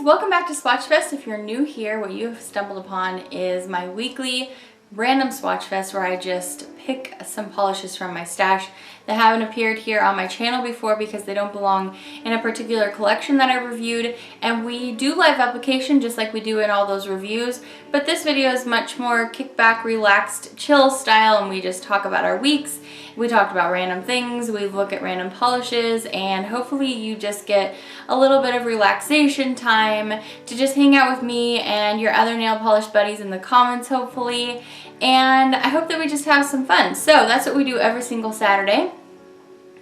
welcome back to Swatchfest. If you're new here, what you have stumbled upon is my weekly random swatch fest where I just pick some polishes from my stash that haven't appeared here on my channel before because they don't belong in a particular collection that I reviewed. And we do live application just like we do in all those reviews, but this video is much more kickback, relaxed, chill style, and we just talk about our weeks. We talked about random things, we look at random polishes, and hopefully you just get a little bit of relaxation time to just hang out with me and your other nail polish buddies in the comments, hopefully. And I hope that we just have some fun. So that's what we do every single Saturday.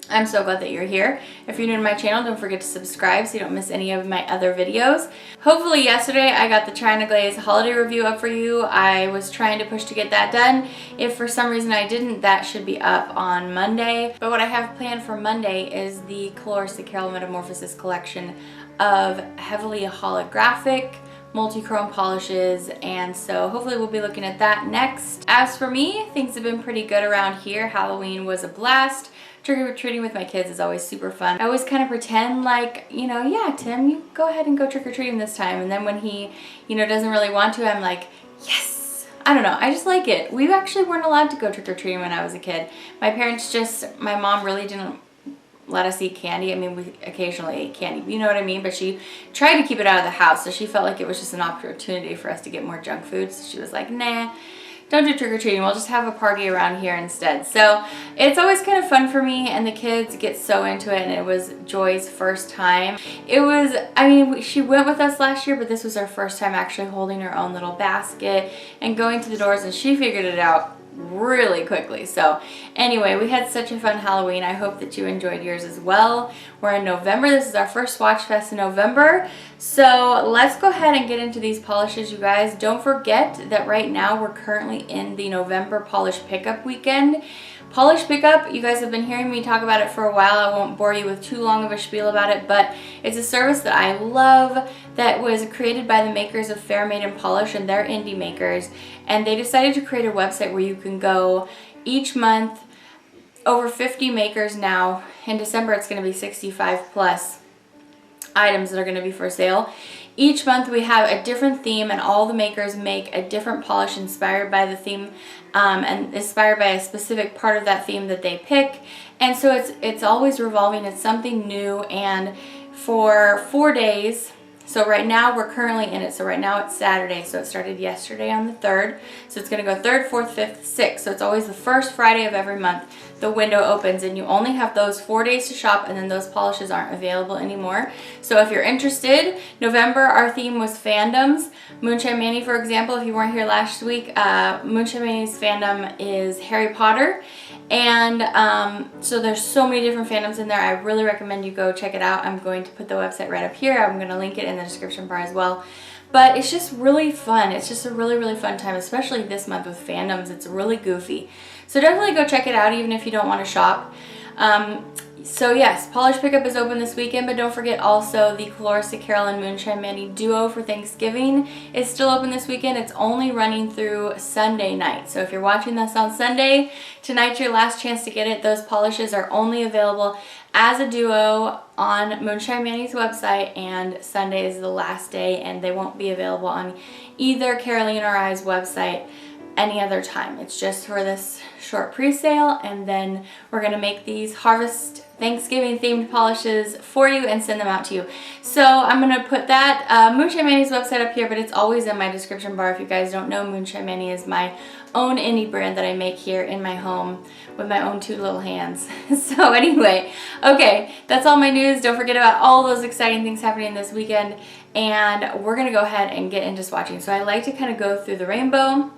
I'm so glad that you're here. If you're new to my channel, don't forget to subscribe so you don't miss any of my other videos. Hopefully yesterday I got the China Glaze holiday review up for you. I was trying to push to get that done. If for some reason I didn't, that should be up on Monday. But what I have planned for Monday is the Colores de Carol Metamorphosis collection of heavily holographic multi-chrome polishes, and so hopefully we'll be looking at that next. As for me, things have been pretty good around here. Halloween was a blast. Trick-or-treating with my kids is always super fun. I always kind of pretend like, you know, yeah, Tim, you go ahead and go trick-or-treating this time. And then when he, you know, doesn't really want to, I'm like, yes. I don't know, I just like it. We actually weren't allowed to go trick-or-treating when I was a kid. My parents just, my mom really didn't let us eat candy. I mean, we occasionally ate candy, you know what I mean? But she tried to keep it out of the house, so she felt like it was just an opportunity for us to get more junk food. So she was like, nah, don't do trick-or-treating, we'll just have a party around here instead. So it's always kind of fun for me, and the kids get so into it, and it was Joy's first time. It was, I mean, she went with us last year, but this was her first time actually holding her own little basket and going to the doors, and she figured it out really quickly. So anyway, we had such a fun Halloween. I hope that you enjoyed yours as well. We're in November. This is our first Swatch Fest in November. So let's go ahead and get into these polishes, you guys. Don't forget that right now we're currently in the November polish pickup weekend. Polish pickup, you guys have been hearing me talk about it for a while. I won't bore you with too long of a spiel about it, but it's a service that I love that was created by the makers of Fair Maiden Polish, and they're indie makers. And they decided to create a website where you can go each month, over 50 makers now. In December, it's going to be 65 plus items that are going to be for sale. Each month we have a different theme, and all the makers make a different polish inspired by the theme and inspired by a specific part of that theme that they pick. And so it's always revolving. It's something new, and for 4 days. So right now we're currently in it. So right now it's Saturday. So it started yesterday on the 3rd. So it's going to go 3rd, 4th, 5th, 6th. So it's always the first Friday of every month. The window opens, and you only have those 4 days to shop, and then those polishes aren't available anymore. So if you're interested, November our theme was fandoms. Moonshine Manny, for example, if you weren't here last week, Moonshine Manny's fandom is Harry Potter. And so there's so many different fandoms in there. I really recommend you go check it out. I'm going to put the website right up here. I'm going to link it in the description bar as well. But it's just really fun. It's just a really, really fun time, especially this month with fandoms. It's really goofy. So definitely go check it out even if you don't want to shop. So yes, polish pickup is open this weekend, but don't forget also the Colores de Carol and Moonshine Manny duo for Thanksgiving is still open this weekend. It's only running through Sunday night. So if you're watching this on Sunday, tonight's your last chance to get it. Those polishes are only available as a duo on Moonshine Manny's website, and Sunday is the last day, and they won't be available on either Caroline or I's website any other time. It's just for this short pre-sale, and then we're gonna make these Harvest Thanksgiving themed polishes for you and send them out to you. So I'm gonna put that Moonshine Manny's website up here, but it's always in my description bar. If you guys don't know, Moonshine Manny is my own indie brand that I make here in my home with my own 2 little hands. So anyway, okay, that's all my news. Don't forget about all those exciting things happening this weekend, and we're gonna go ahead and get into swatching. So I like to kind of go through the rainbow.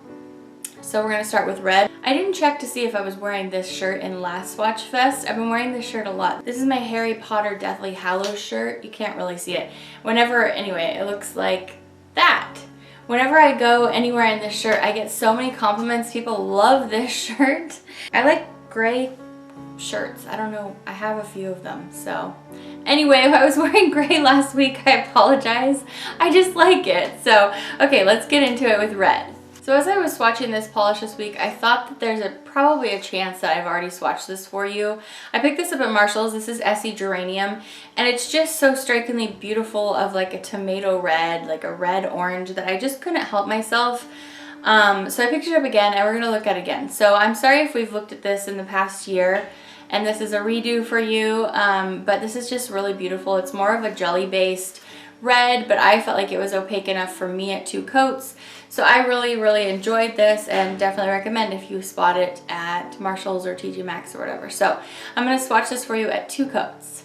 So we're going to start with red. I didn't check to see if I was wearing this shirt in last Swatch Fest. I've been wearing this shirt a lot. This is my Harry Potter Deathly Hallows shirt. You can't really see it. Anyway, it looks like that. Whenever I go anywhere in this shirt, I get so many compliments. People love this shirt. I like gray shirts. I don't know. I have a few of them. So anyway, if I was wearing gray last week, I apologize. I just like it. So, okay, let's get into it with red. So So as I was swatching this polish this week, I thought that there's probably a chance that I've already swatched this for you. I picked this up at Marshall's. This is Essie Geranium, and it's just so strikingly beautiful, of like a tomato red, like a red orange, that I just couldn't help myself. So I picked it up again, and we're gonna look at it again. So I'm sorry if we've looked at this in the past year and this is a redo for you, but this is just really beautiful. It's more of a jelly based red, but I felt like it was opaque enough for me at 2 coats. So I really enjoyed this, and definitely recommend if you spot it at Marshall's or TJ Maxx or whatever. So I'm going to swatch this for you at 2 coats.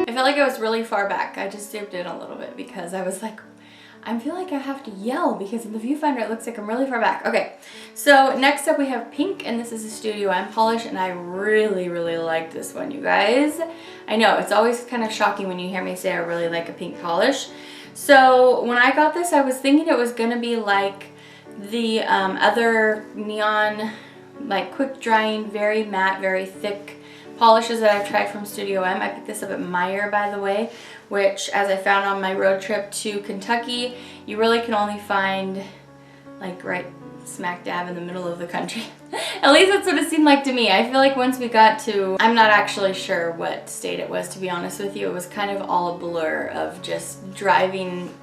I felt like I was really far back. I just zoomed in a little bit because I was like, I feel like I have to yell because in the viewfinder it looks like I'm really far back. Okay, so next up we have pink, and this is a Studio M polish, and I really like this one, you guys. I know, it's always kind of shocking when you hear me say I really like a pink polish. So when I got this, I was thinking it was gonna be like the other neon, like quick drying, very matte, very thick polishes that I've tried from Studio M. I picked this up at Meyer, by the way, which, as I found on my road trip to Kentucky, you really can only find like right smack dab in the middle of the country. At least that's what it seemed like to me. I feel like once we got to, I'm not actually sure what state it was, to be honest with you. It was kind of all a blur of just driving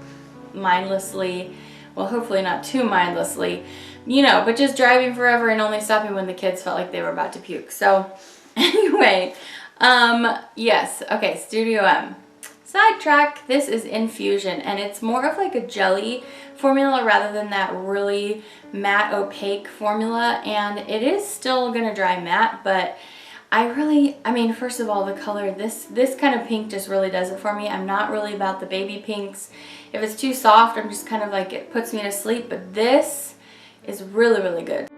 mindlessly, well, hopefully not too mindlessly, you know, but just driving forever and only stopping when the kids felt like they were about to puke. So anyway, yes, okay, Studio M. Sidetrack, this is Infusion, and it's more of like a jelly formula rather than that really matte opaque formula, and it is still gonna dry matte, but I mean, first of all, the color, this kind of pink just really does it for me. I'm not really about the baby pinks. If it's too soft, I'm just kind of like, it puts me to sleep, but this is really good.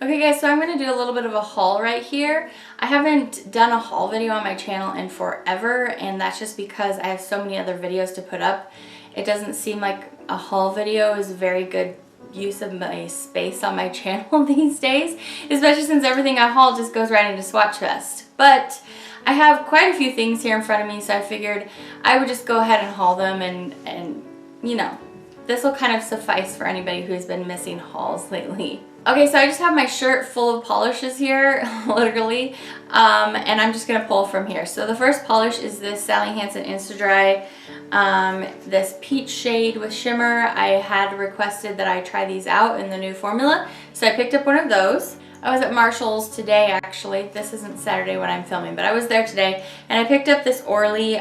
Okay guys, so I'm going to do a little bit of a haul right here. I haven't done a haul video on my channel in forever, and that's just because I have so many other videos to put up. It doesn't seem like a haul video is a very good use of my space on my channel these days, especially since everything I haul just goes right into Swatchfest. But I have quite a few things here in front of me, so I figured I would just go ahead and haul them, and you know, this will kind of suffice for anybody who's been missing hauls lately. Okay, so I just have my shirt full of polishes here, literally, and I'm just going to pull from here. So the first polish is this Sally Hansen Insta Dry, this peach shade with shimmer. I had requested that I try these out in the new formula, so I picked up one of those. I was at Marshall's today, actually. This isn't Saturday when I'm filming, but I was there today, and I picked up this Orly.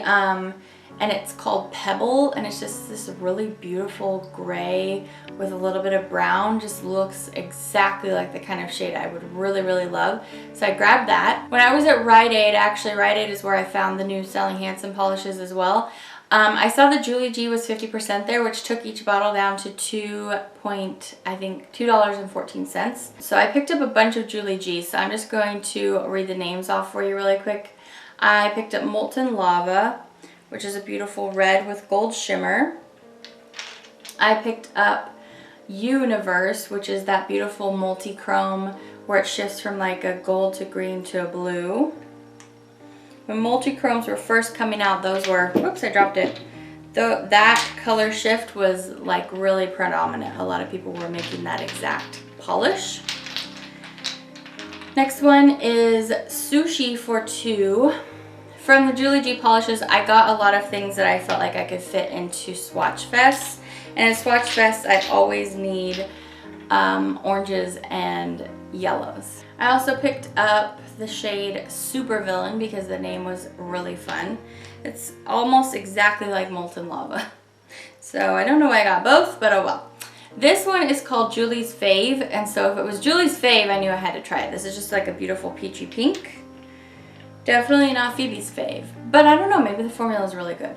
and it's called Pebble, and it's just this really beautiful gray with a little bit of brown. Just looks exactly like the kind of shade I would really, really love. So I grabbed that. When I was at Rite Aid, actually Rite Aid is where I found the new Sally Hansen polishes as well. I saw the Julie G was 50% there, which took each bottle down to $2.14. So I picked up a bunch of Julie G, so I'm just going to read the names off for you really quick. I picked up Molten Lava, which is a beautiful red with gold shimmer. I picked up Universe, which is that beautiful multi-chrome where it shifts from like a gold to green to a blue. When multi-chromes were first coming out, those were, whoops, I dropped it. That color shift was like really predominant. A lot of people were making that exact polish. Next one is Sushi for Two. From the Julie G polishes, I got a lot of things that I felt like I could fit into Swatchfests. And in Swatchfests, I always need oranges and yellows. I also picked up the shade Supervillain because the name was really fun. It's almost exactly like Molten Lava. So I don't know why I got both, but oh well. This one is called Julie's Fave, and so if it was Julie's Fave, I knew I had to try it. This is just like a beautiful peachy pink. Definitely not Phoebe's fave, but I don't know, maybe the formula is really good.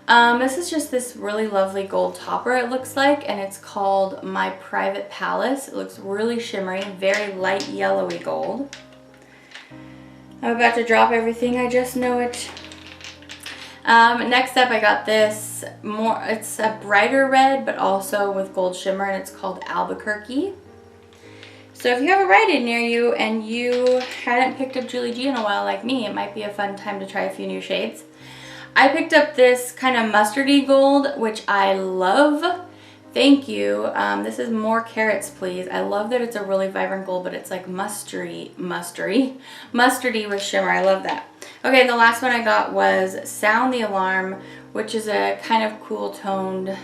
This is just this really lovely gold topper, it looks like, and it's called My Private Palace. It looks really shimmery, very light yellowy gold. I'm about to drop everything, I just know it. Next up, I got this it's a brighter red, but also with gold shimmer, and it's called Albuquerque. So if you have a Rite Aid near you and you hadn't picked up Julie G in a while like me, it might be a fun time to try a few new shades. I picked up this kind of mustardy gold, which I love. Thank you. This is More Carrots, Please. I love that it's a really vibrant gold, but it's like mustardy with shimmer. I love that. Okay, the last one I got was Sound the Alarm, which is a kind of cool toned,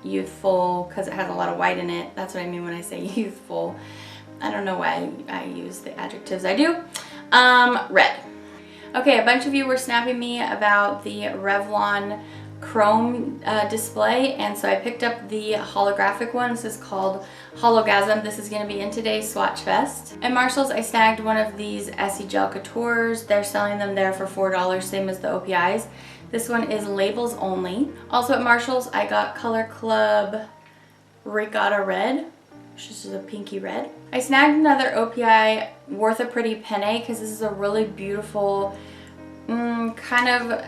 youthful, because it has a lot of white in it. That's what I mean when I say youthful. I don't know why I use the adjectives I do. Red. Okay, a bunch of you were snapping me about the Revlon chrome display, and so I picked up the holographic one. This is called Hologasm. This is going to be in today's Swatch Fest. At Marshall's, I snagged one of these Essie Gel Couture. They're selling them there for $4, same as the OPIs. This one is labels only. Also at Marshall's, I got Color Club Regatta Red, which is a pinky red. I snagged another OPI Worth a Pretty Penne because this is a really beautiful, kind of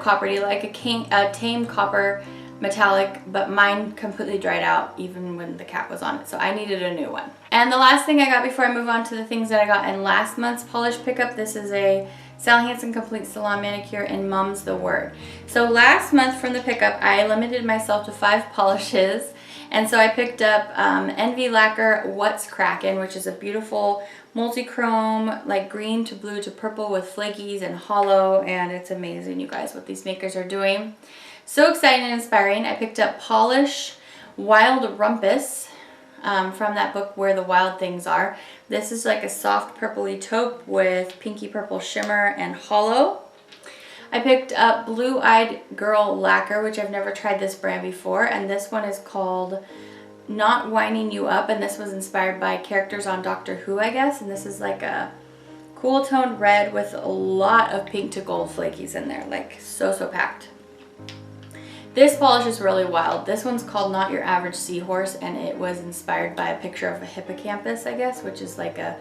coppery, like a tame copper metallic, but mine completely dried out even when the cap was on it, so I needed a new one. And the last thing I got before I move on to the things that I got in last month's polish pickup, this is a Sally Hansen Complete Salon Manicure in Mum's the Word. So last month from the pickup, I limited myself to 5 polishes. And so I picked up Envy Lacquer What's Crackin', which is a beautiful multi-chrome, like green to blue to purple with flakies and hollow, and it's amazing, you guys, what these makers are doing. So exciting and inspiring. I picked up Polish Wild Rumpus from that book Where the Wild Things Are. This is like a soft purpley taupe with pinky purple shimmer and hollow. I picked up Blue Eyed Girl Lacquer, which I've never tried this brand before, and this one is called Not Winding You Up, and this was inspired by characters on Doctor Who, I guess, and this is like a cool toned red with a lot of pink to gold flakies in there, like so packed. This polish is really wild. This one's called Not Your Average Seahorse, and it was inspired by a picture of a hippocampus, I guess, which is like a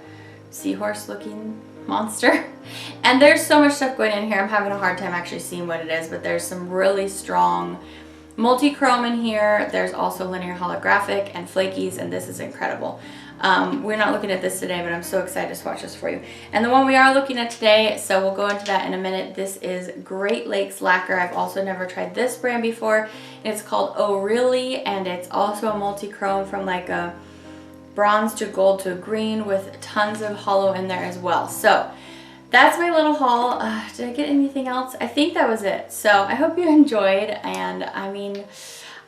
seahorse looking monster. And there's so much stuff going in here. I'm having a hard time actually seeing what it is, but there's some really strong multi-chrome in here. There's also linear holographic and flakies, and this is incredible. We're not looking at this today, but I'm so excited to swatch this for you. And the one we are looking at today, so we'll go into that in a minute, this is Great Lakes Lacquer. I've also never tried this brand before. It's called Oh Really, and it's also a multi-chrome from like a bronze to gold to green with tons of hollow in there as well. So that's my little haul. Did I get anything else? I think that was it. So I hope you enjoyed, and I mean,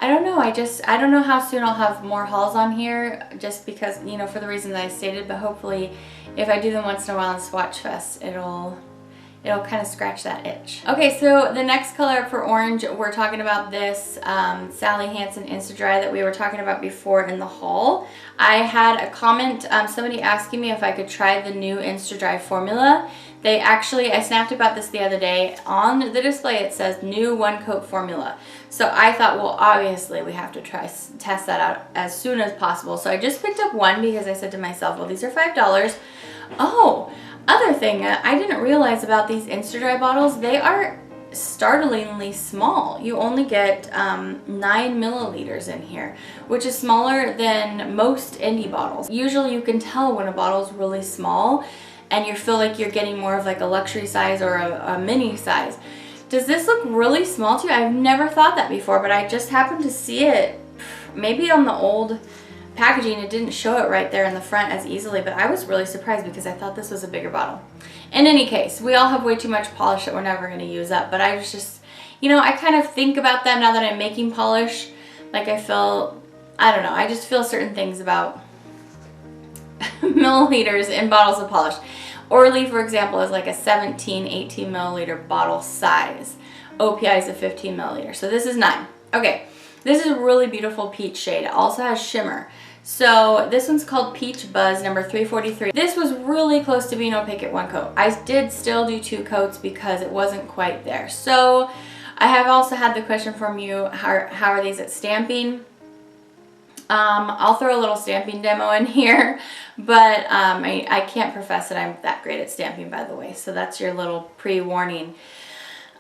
I don't know. I don't know how soon I'll have more hauls on here, just because, you know, for the reasons I stated, but hopefully if I do them once in a while in Swatchfest, it'll it'll kind of scratch that itch. Okay, so the next color for orange, we're talking about this Sally Hansen Insta Dry that we were talking about before in the haul. I had a comment, somebody asking me if I could try the new Insta Dry formula. I snapped about this the other day. On the display it says new 1-coat formula. So I thought, well, obviously we have to test that out as soon as possible. So I just picked up one because I said to myself, well, these are $5. Oh, other thing I didn't realize about these Insta Dry bottles, they are startlingly small. You only get 9 milliliters in here, which is smaller than most indie bottles. Usually you can tell when a bottle is really small and you feel like you're getting more of like a luxury size or a mini size. Does this look really small to you? I've never thought that before, but I just happened to see it maybe on the old packaging. It didn't show it right there in the front as easily, but I was really surprised because I thought this was a bigger bottle. In any case, we all have way too much polish that we're never going to use up, but I was just, you know, I kind of think about that now that I'm making polish. Like I feel, I don't know, I just feel certain things about milliliters in bottles of polish. Orly, for example, is like a 17, 18 milliliter bottle size. OPI is a 15 milliliter. So this is 9. Okay, this is a really beautiful peach shade. It also has shimmer. So this one's called Peach Buzz number 343. This was really close to being opaque at 1 coat. I did still do 2 coats because it wasn't quite there. So I have also had the question from you, how are these at stamping? I'll throw a little stamping demo in here, but I can't profess that I'm that great at stamping, by the way, so that's your little pre-warning.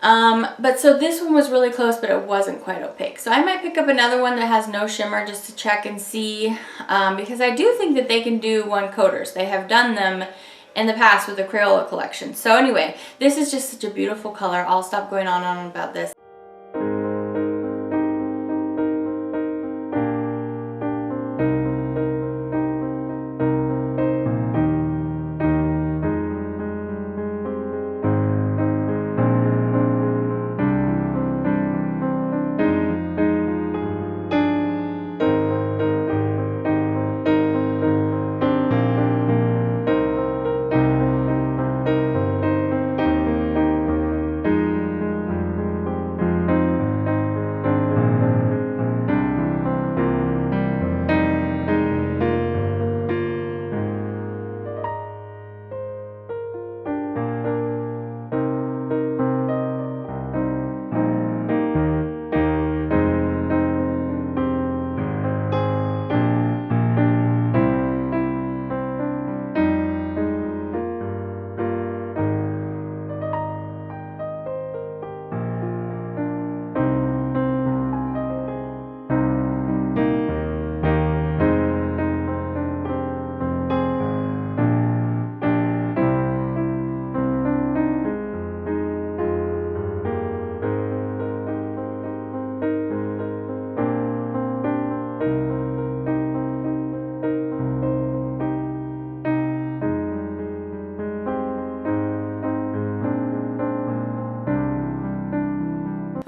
But so this one was really close, but it wasn't quite opaque. So I might pick up another one that has no shimmer just to check and see, because I do think that they can do 1-coaters. They have done them in the past with the Crayola collection. So anyway, this is just such a beautiful color. I'll stop going on and on about this.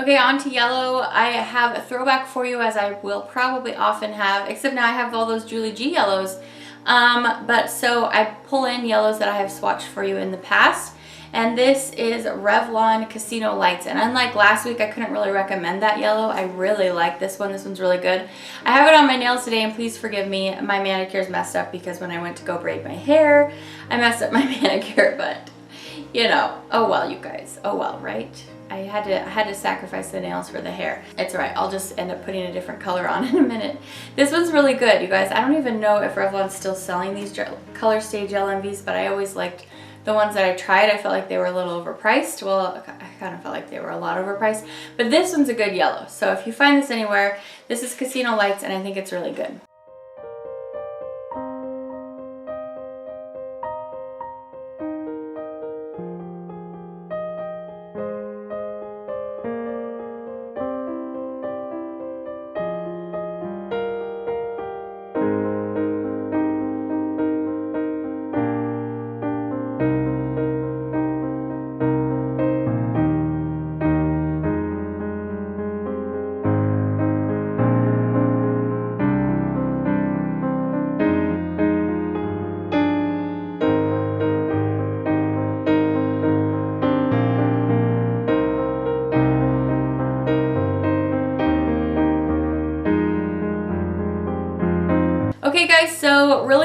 Okay, on to yellow. I have a throwback for you, as I will probably often have, except now I have all those Julie G yellows. But so I pull in yellows that I have swatched for you in the past. And this is Revlon Casino Lights. And unlike last week, I couldn't really recommend that yellow. I really like this one. This one's really good. I have it on my nails today, and please forgive me. My manicure's messed up because when I went to go braid my hair, I messed up my manicure, but you know, oh well, you guys. Oh well, right? I had to sacrifice the nails for the hair. It's alright, I'll just end up putting a different color on in a minute. This one's really good, you guys. I don't even know if Revlon's still selling these Color Stage LMVs, but I always liked the ones that I tried. I felt like they were a little overpriced. Well, I kind of felt like they were a lot overpriced, but this one's a good yellow. So if you find this anywhere, this is Casino Lights, and I think it's really good.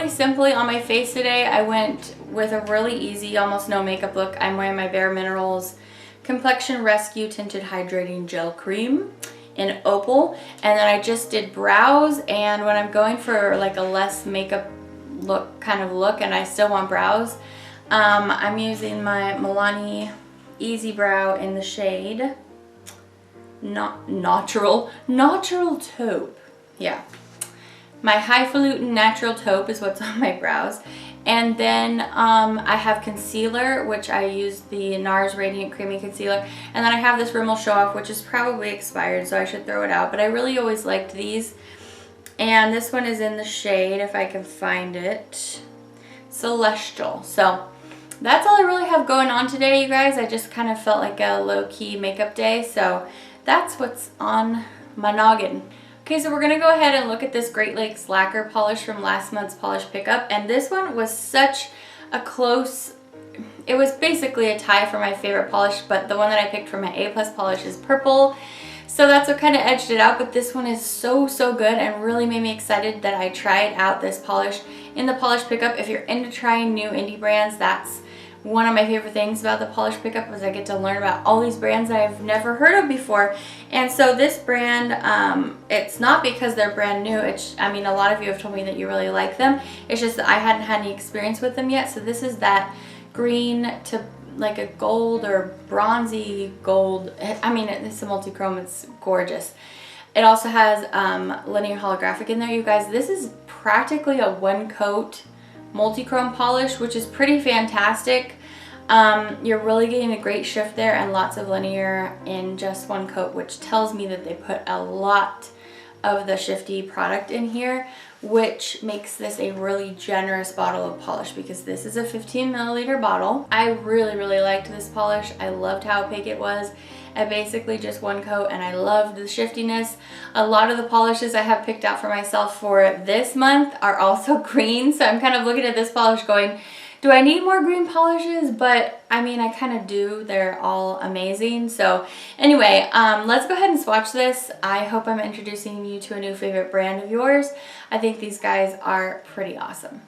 really simply on my face today, I went with a really easy, almost no makeup look. I'm wearing my Bare Minerals Complexion Rescue Tinted Hydrating Gel Cream in Opal. And then I just did brows, and when I'm going for like a less makeup look kind of look and I still want brows, I'm using my Milani Easy Brow in the shade Natural Taupe. Yeah. My Highfalutin Natural Taupe is what's on my brows. And then I have concealer, which I use the NARS Radiant Creamy Concealer. And then I have this Rimmel Show Off, which is probably expired, so I should throw it out. But I really always liked these. And this one is in the shade, if I can find it, Celestial. So that's all I really have going on today, you guys. I just kind of felt like a low-key makeup day. So that's what's on my noggin. Okay, so we're going to go ahead and look at this Great Lakes Lacquer polish from last month's polish pickup. And this one was such a close, it was basically a tie for my favorite polish, but the one that I picked for my A+ polish is purple. So that's what kind of edged it out, but this one is so good and really made me excited that I tried out this polish in the polish pickup. If you're into trying new indie brands, that's one of my favorite things about the polish pickup, is I get to learn about all these brands that I've never heard of before. And so this brand, it's not because they're brand new. I mean, a lot of you have told me that you really like them. It's just that I hadn't had any experience with them yet. So this is that green to like a gold or bronzy gold. I mean, it's a multi-chrome. It's gorgeous. It also has linear holographic in there, you guys. This is practically a one-coat multi-chrome polish, which is pretty fantastic. You're really getting a great shift there and lots of linear in just one coat, which tells me that they put a lot of the shifty product in here, which makes this a really generous bottle of polish, because this is a 15 milliliter bottle. I really liked this polish. I loved how opaque it was. I basically just one coat, and I loved the shiftiness. A lot of the polishes I have picked out for myself for this month are also green, so I'm kind of looking at this polish going, do I need more green polishes? But I mean, I kind of do. They're all amazing. So anyway, let's go ahead and swatch this. I hope I'm introducing you to a new favorite brand of yours. I think these guys are pretty awesome.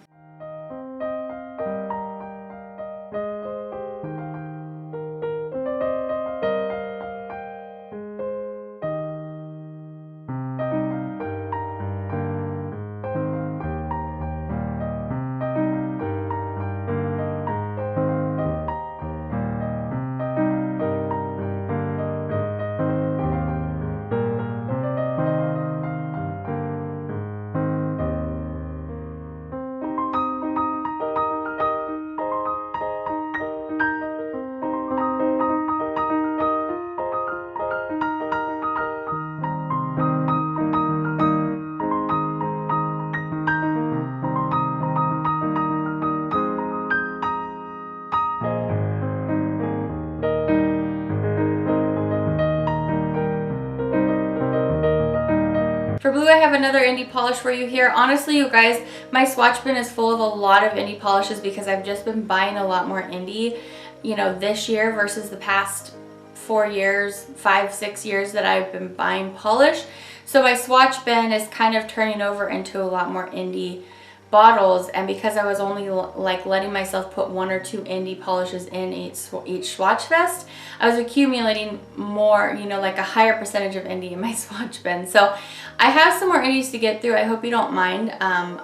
For blue, I have another indie polish for you here. Honestly, you guys, my swatch bin is full of a lot of indie polishes because I've just been buying a lot more indie, you know, this year versus the past 4 years, 5, 6 years that I've been buying polish. So my swatch bin is kind of turning over into a lot more indie bottles, and because I was only like letting myself put 1 or 2 indie polishes in each Swatchfest, I was accumulating more, you know, like a higher percentage of indie in my swatch bin. So I have some more indies to get through. I hope you don't mind.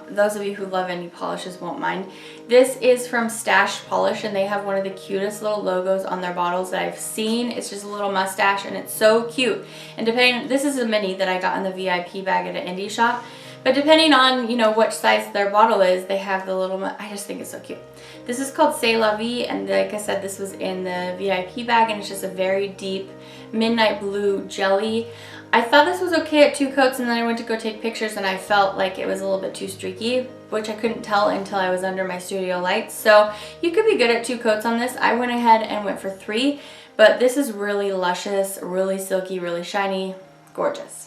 Those of you who love indie polishes won't mind. This is from Stached Polish, and they have one of the cutest little logos on their bottles that I've seen. It's just a little mustache, and it's so cute. And depending, this is a mini that I got in the VIP bag at an indie shop. But depending on, you know, which size their bottle is, they have the little, I just think it's so cute. This is called C'est La Vie, and like I said, this was in the VIP bag, and it's just a very deep midnight blue jelly. I thought this was okay at 2 coats, and then I went to go take pictures, and I felt like it was a little bit too streaky, which I couldn't tell until I was under my studio lights. So you could be good at 2 coats on this. I went ahead and went for 3, but this is really luscious, really silky, really shiny, gorgeous.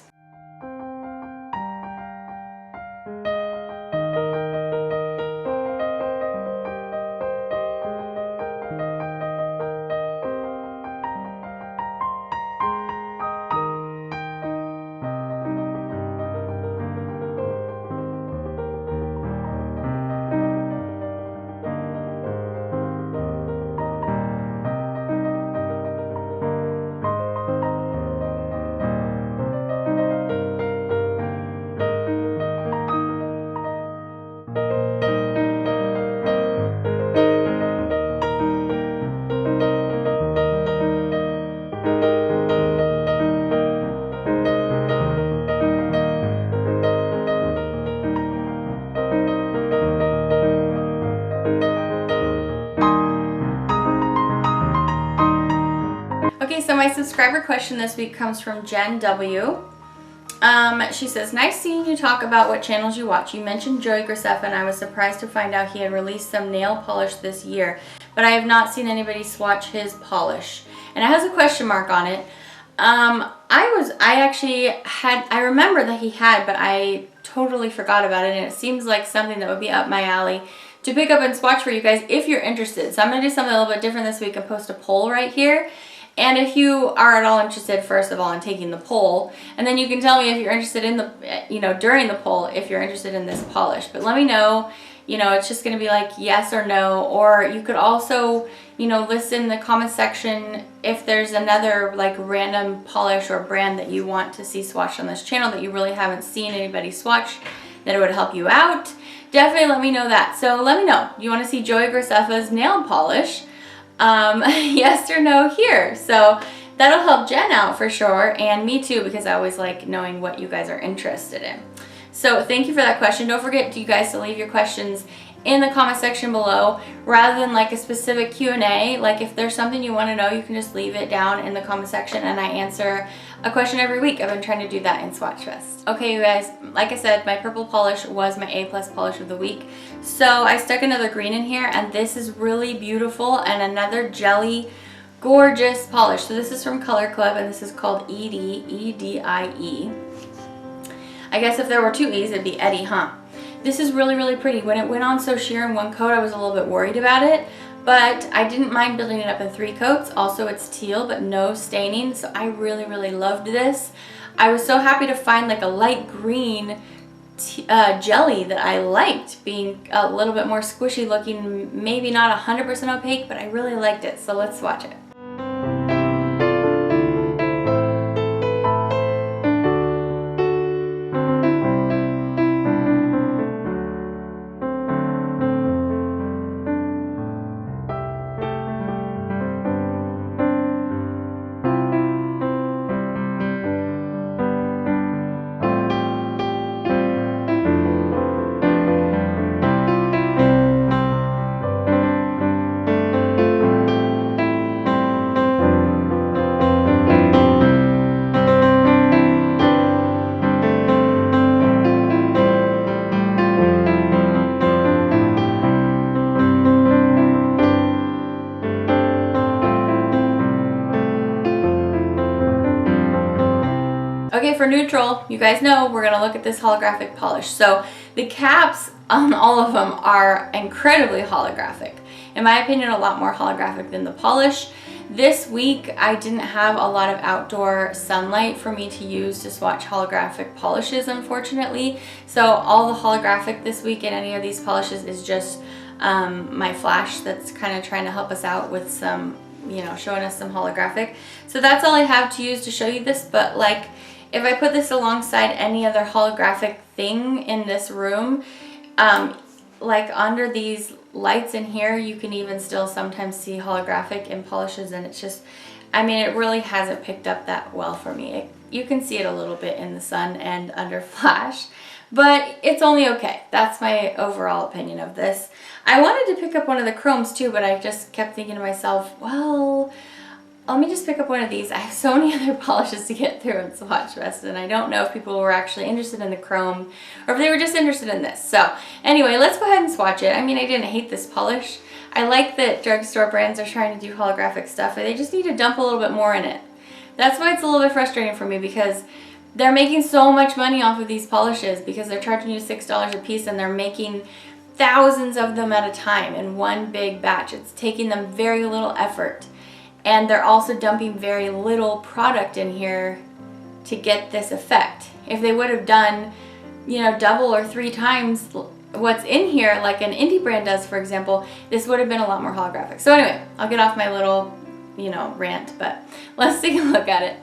my subscriber question this week comes from Jen W. She says, nice seeing you talk about what channels you watch. You mentioned Joey Graceffa, and I was surprised to find out he had released some nail polish this year, but I have not seen anybody swatch his polish. And it has a question mark on it. I remember that he had, but I totally forgot about it, and it seems like something that would be up my alley to pick up and swatch for you guys if you're interested. So I'm going to do something a little bit different this week and post a poll right here. And if you are at all interested, first of all, in taking the poll, and then you can tell me if you're interested in the, during the poll, if you're interested in this polish. But let me know, it's just going to be like yes or no, or you could also, list in the comment section if there's another like random polish or brand that you want to see swatched on this channel that you really haven't seen anybody swatch, that it would help you out. Definitely let me know that. So let me know, you want to see Joey Graceffa's nail polish? Yes or no here. So that'll help Jen out for sure, and me too, because I always like knowing what you guys are interested in. So thank you for that question. Don't forget, you guys, to leave your questions in the comment section below rather than like a specific Q&A. Like if there's something you want to know, you can just leave it down in the comment section and I answer a question every week. I've been trying to do that in Swatchfest. Okay, you guys, like I said, my purple polish was my A+ polish of the week. So I stuck another green in here, and this is really beautiful, and another jelly gorgeous polish. So this is from Color Club, and this is called Edie, E-D-I-E. I guess if there were two E's, it'd be Edie, huh? This is really, really pretty. When it went on so sheer in one coat, I was a little bit worried about it, but I didn't mind building it up in 3 coats. Also, it's teal, but no staining, so I really, really loved this. I was so happy to find like a light green jelly that I liked, being a little bit more squishy looking, maybe not 100% opaque, but I really liked it. So let's swatch it. Okay, for neutral, you guys know we're gonna look at this holographic polish. So the caps on all of them are incredibly holographic. In my opinion, a lot more holographic than the polish. This week, I didn't have a lot of outdoor sunlight for me to use to swatch holographic polishes, unfortunately. So all the holographic this week in any of these polishes is just my flash that's kind of trying to help us out with some, showing us some holographic. So that's all I have to use to show you this, but like, if I put this alongside any other holographic thing in this room, like under these lights in here, you can even still sometimes see holographic in polishes, and it's just, it really hasn't picked up that well for me. You can see it a little bit in the sun and under flash, but it's only okay. That's my overall opinion of this. I wanted to pick up one of the chromes too, but I just kept thinking to myself, well, let me just pick up one of these. I have so many other polishes to get through in Swatchfest, and I don't know if people were actually interested in the chrome or if they were just interested in this. So anyway, let's go ahead and swatch it. I didn't hate this polish. I like that drugstore brands are trying to do holographic stuff, but they just need to dump a little bit more in it. That's why it's a little bit frustrating for me, because they're making so much money off of these polishes because they're charging you $6 a piece, and they're making thousands of them at a time in one big batch. It's taking them very little effort. And they're also dumping very little product in here to get this effect. If they would have done, double or 3 times what's in here, like an indie brand does, for example, this would have been a lot more holographic. So anyway, I'll get off my little, rant, but let's take a look at it.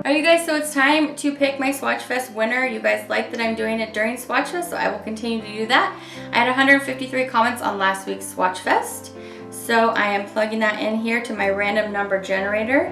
Alright you guys, so it's time to pick my Swatchfest winner. You guys like that I'm doing it during Swatchfest, so I will continue to do that. I had 153 comments on last week's Swatchfest, so I am plugging that in here to my random number generator,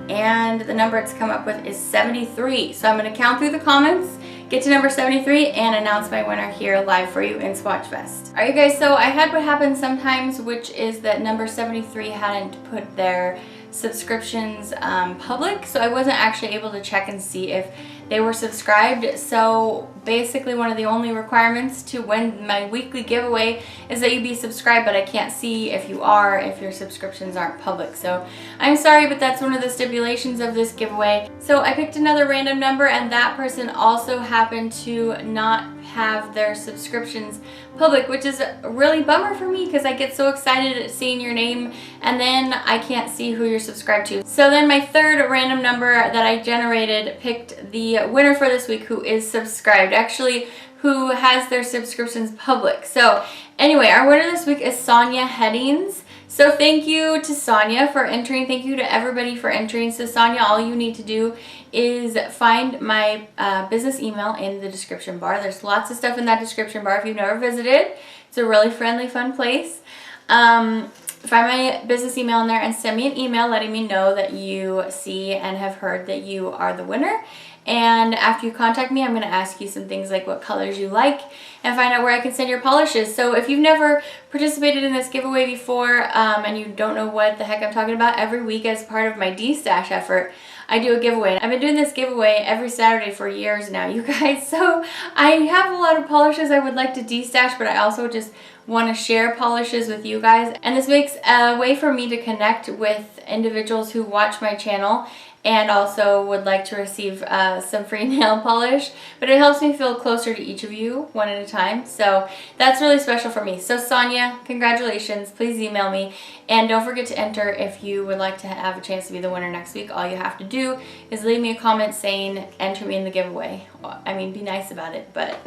and the number it's come up with is 73. So I'm going to count through the comments, get to number 73, and announce my winner here live for you in Swatchfest. Alright you guys, so I had what happens sometimes, which is that number 73 hadn't put their subscriptions public, so I wasn't actually able to check and see if they were subscribed. So basically one of the only requirements to win my weekly giveaway is that you be subscribed, but I can't see if you are, if your subscriptions aren't public. So I'm sorry, but that's one of the stipulations of this giveaway. So I picked another random number, and that person also happened to not have their subscriptions public, which is a really bummer for me because I get so excited at seeing your name and then I can't see who you're subscribed to. So then my third random number that I generated picked the winner for this week, who is subscribed, actually who has their subscriptions public. So anyway, our winner this week is Sonia Headings. So thank you to Sonia for entering. Thank you to everybody for entering. So Sonia, all you need to do is find my business email in the description bar. There's lots of stuff in that description bar if you've never visited. It's a really friendly, fun place. Find my business email in there and send me an email letting me know that you see and have heard that you are the winner. And after you contact me, I'm going to ask you some things like what colors you like and find out where I can send your polishes. So if you've never participated in this giveaway before and you don't know what the heck I'm talking about, every week as part of my de-stash effort, I do a giveaway. I've been doing this giveaway every Saturday for years now, you guys. So I have a lot of polishes I would like to de-stash, but I also just want to share polishes with you guys. And this makes a way for me to connect with individuals who watch my channel and also would like to receive some free nail polish, but it helps me feel closer to each of you one at a time. So that's really special for me. So Sonia, congratulations. Please email me, and don't forget to enter if you would like to have a chance to be the winner next week. All you have to do is leave me a comment saying enter me in the giveaway. I mean, be nice about it, but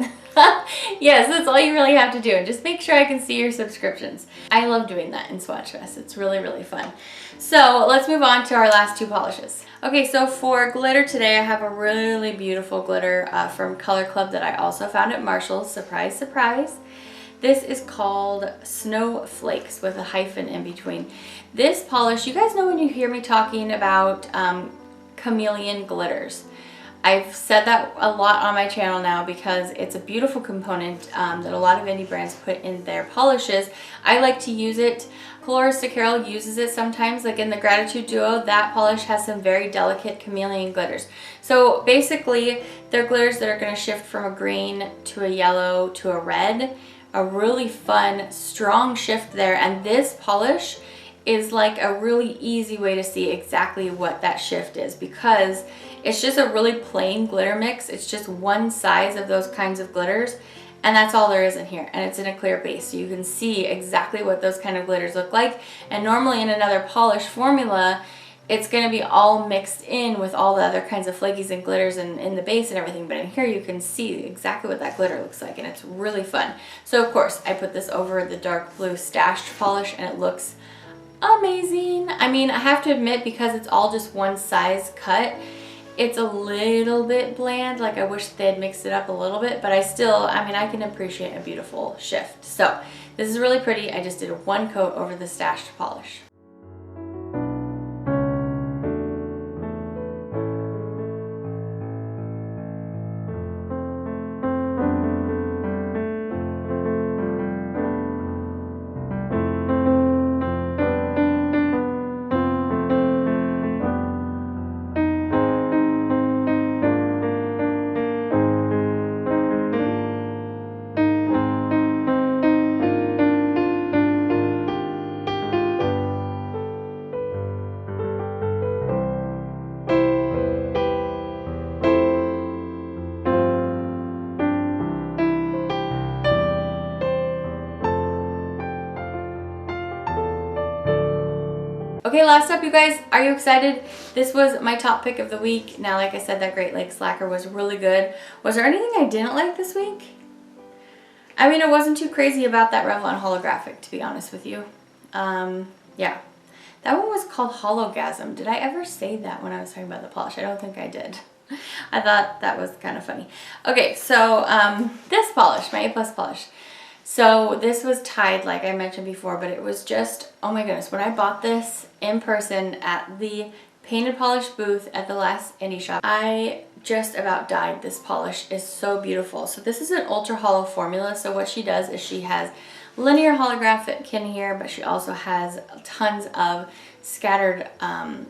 yes, that's all you really have to do. And just make sure I can see your subscriptions. I love doing that in Swatchfest. It's really, really fun. So let's move on to our last two polishes. Okay, so for glitter today, I have a really beautiful glitter from Color Club that I also found at Marshall's. Surprise, surprise. This is called Snow-flaked with a hyphen in between. This polish, you guys know when you hear me talking about chameleon glitters. I've said that a lot on my channel now because it's a beautiful component that a lot of indie brands put in their polishes. I like to use it. Colorista Carol uses it sometimes, like in the Gratitude Duo. That polish has some very delicate chameleon glitters. So basically, they're glitters that are going to shift from a green to a yellow to a red. A really fun, strong shift there. And this polish is like a really easy way to see exactly what that shift is, because it's just a really plain glitter mix. It's just one size of those kinds of glitters, and that's all there is in here, and it's in a clear base, so you can see exactly what those kind of glitters look like. And normally in another polish formula, it's going to be all mixed in with all the other kinds of flakies and glitters and in the base and everything, but in here you can see exactly what that glitter looks like, and it's really fun. So of course I put this over the dark blue Stached polish, and it looks amazing. I mean, I have to admit, because it's all just one size cut, it's a little bit bland. Like, I wish they had mixed it up a little bit, but I mean, I can appreciate a beautiful shift. So this is really pretty. I just did one coat over the Stached polish. Okay, last up, you guys, are you excited? This was my top pick of the week. Now, like I said, that Great Lakes Lacquer was really good. Was there anything I didn't like this week? I mean, it wasn't too crazy about that Revlon Holographic, to be honest with you. Yeah, That one was called Hologasm. Did I ever say that when I was talking about the polish? I don't think I did. I thought that was kind of funny. Okay, so this polish, my A+ polish. So this was Tide, like I mentioned before, but it was just, oh my goodness, when I bought this in person at the painted polish booth at the last indie shop, I just about died. This polish is so beautiful. So this is an ultra hollow formula. So what she does is she has linear holographic in here, but she also has tons of scattered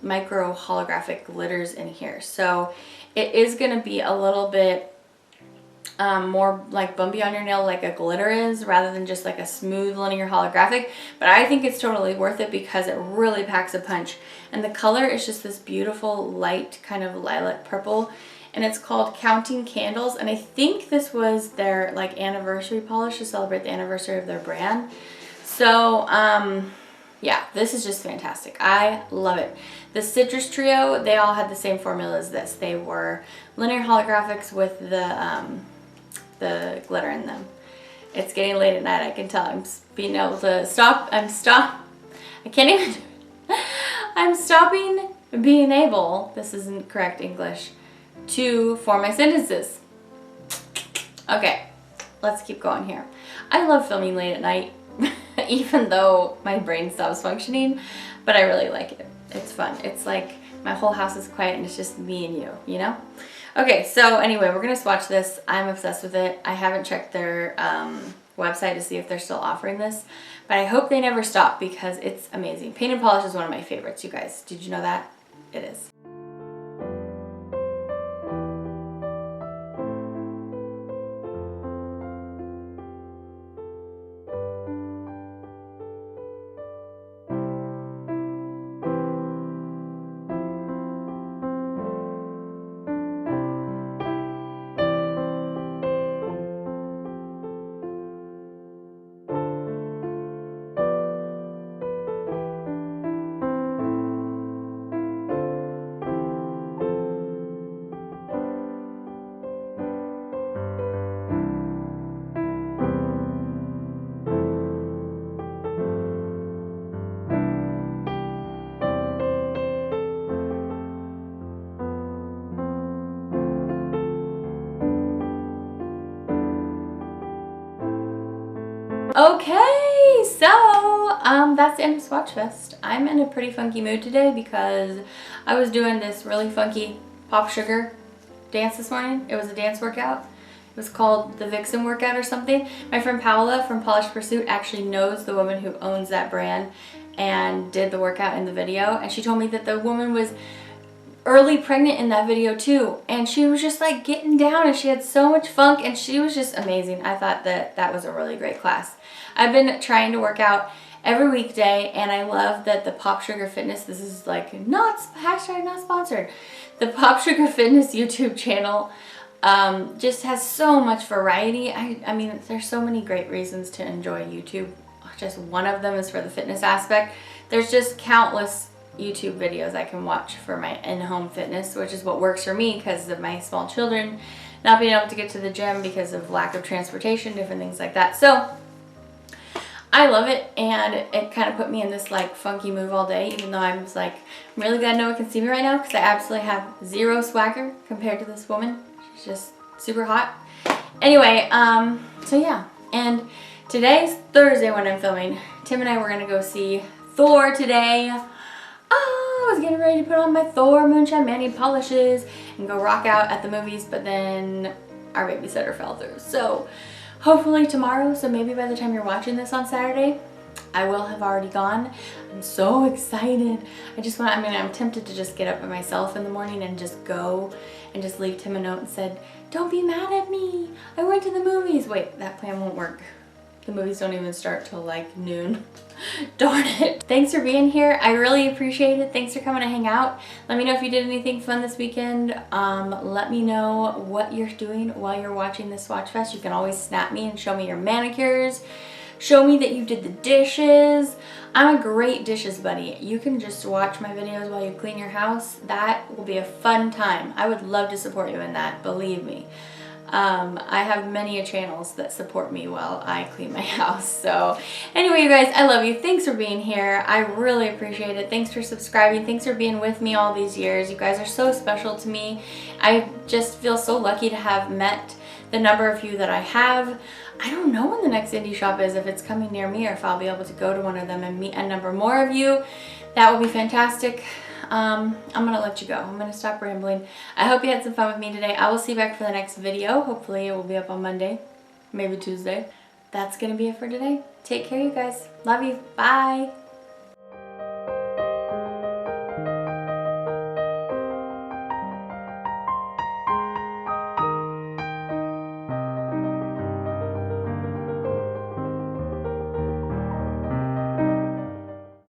micro holographic glitters in here. So it is going to be a little bit more like bumpy on your nail like a glitter is, rather than just like a smooth linear holographic. But I think it's totally worth it because it really packs a punch. And the color is just this beautiful light kind of lilac purple. And it's called Counting Candles. And I think this was their like anniversary polish to celebrate the anniversary of their brand. So yeah, this is just fantastic. I love it. The Citrus Trio, they all had the same formula as this. They were linear holographics with the glitter in them. It's getting late at night, I can tell. I'm being able to stop. I can't even. I'm stopping being able, this isn't correct English, to form my sentences. Okay, let's keep going here. I love filming late at night, even though my brain stops functioning, but I really like it. It's fun. It's like my whole house is quiet and it's just me and you know? Okay, so anyway, we're gonna swatch this. I'm obsessed with it. I haven't checked their website to see if they're still offering this, but I hope they never stop because it's amazing. Painted polish is one of my favorites, you guys. Did you know that? It is. Okay, so that's the end of Swatchfest. I'm in a pretty funky mood today because I was doing this really funky pop sugar dance this morning. It was a dance workout. It was called the Vixen workout or something. My friend Paola from Polished Pursuit actually knows the woman who owns that brand and did the workout in the video, and she told me that the woman was early pregnant in that video too, and she was just like getting down and she had so much funk and she was just amazing. I thought that that was a really great class. I've been trying to work out every weekday and I love that the Pop Sugar Fitness, this is like not hashtag not sponsored, the Pop Sugar Fitness YouTube channel just has so much variety. I mean, there's so many great reasons to enjoy YouTube. Just one of them is for the fitness aspect. There's just countless YouTube videos I can watch for my in-home fitness, which is what works for me because of my small children not being able to get to the gym because of lack of transportation, different things like that. So I love it, and it kind of put me in this like funky move all day, even though I'm just like, I'm really glad no one can see me right now because I absolutely have zero swagger compared to this woman. She's just super hot. Anyway, so yeah, and today's Thursday when I'm filming. Tim and I were gonna go see Thor today. I was getting ready to put on my Thor Moonshine Manny polishes and go rock out at the movies, but then our babysitter fell through. So hopefully tomorrow, so maybe by the time you're watching this on Saturday, I will have already gone. I'm so excited. I'm tempted to just get up by myself in the morning and just go and just leave Tim a note and said, don't be mad at me. I went to the movies. Wait, that plan won't work. The movies don't even start till like noon. Darn it. Thanks for being here. I really appreciate it. Thanks for coming to hang out. Let me know if you did anything fun this weekend. Let me know what you're doing while you're watching this Swatchfest. You can always snap me and show me your manicures. Show me that you did the dishes. I'm a great dishes buddy. You can just watch my videos while you clean your house. That will be a fun time. I would love to support you in that, believe me. I have many channels that support me while I clean my house. So anyway, you guys, I love you. Thanks for being here. I really appreciate it. Thanks for subscribing. Thanks for being with me all these years. You guys are so special to me. I just feel so lucky to have met the number of you that I have. I don't know when the next indie shop is, if it's coming near me or if I'll be able to go to one of them and meet a number more of you. That would be fantastic. I'm gonna let you go. I'm gonna stop rambling. I hope you had some fun with me today. I will see you back for the next video. Hopefully it will be up on Monday, maybe Tuesday. That's gonna be it for today. Take care, you guys. Love you. Bye.